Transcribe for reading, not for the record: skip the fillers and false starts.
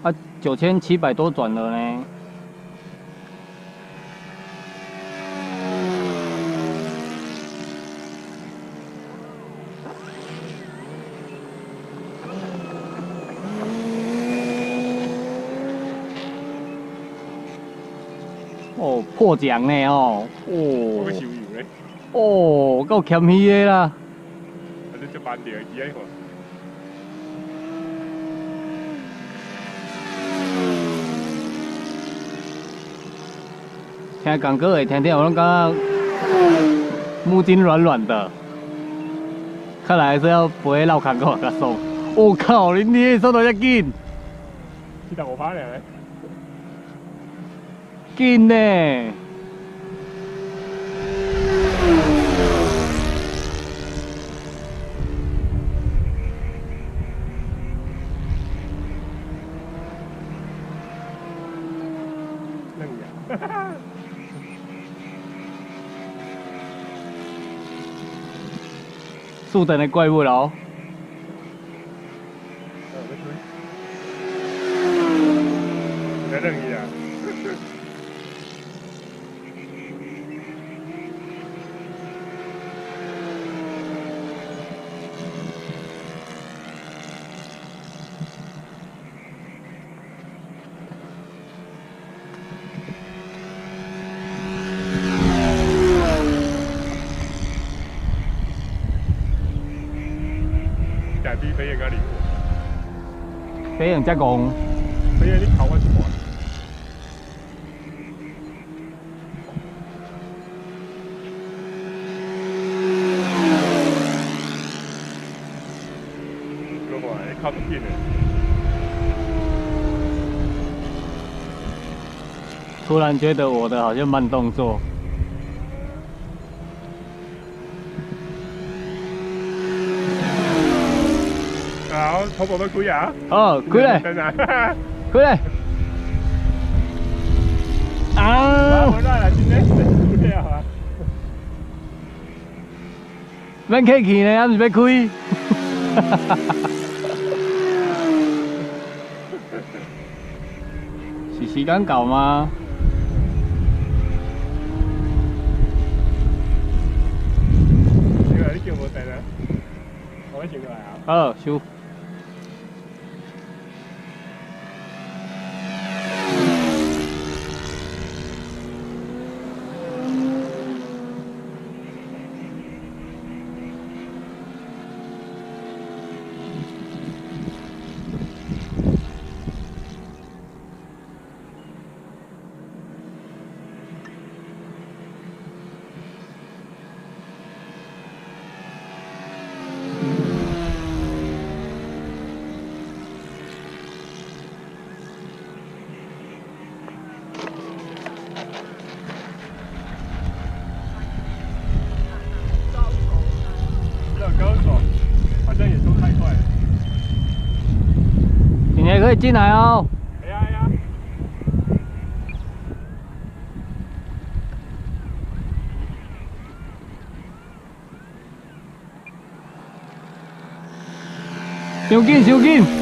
啊，9700多转了呢。哦，破奖呢哦，我要收油咧。哦，够谦虚的啦。啊，你这慢点，机啊！听讲歌会听听，我拢感觉木筋软软的，看来是要不会绕坎沟较爽。我靠，恁你速度遮紧7.5%咧。紧呢！嫩呀！速等的怪物喽！在嫩呀！假币飞燕咖喱，飞燕加工，飞燕你考我一半。如果你靠得近的。突然觉得我的好像慢动作。好，头部都开啊！哦，开嘞，真啊！开嘞！啊！我来了，今天开啊！免客气呢，还是要开。是时间到吗？你叫无等啊？我先过来啊！好，收。好像也都太快了。你也可以进来哦。哎呀哎呀！收紧，收紧。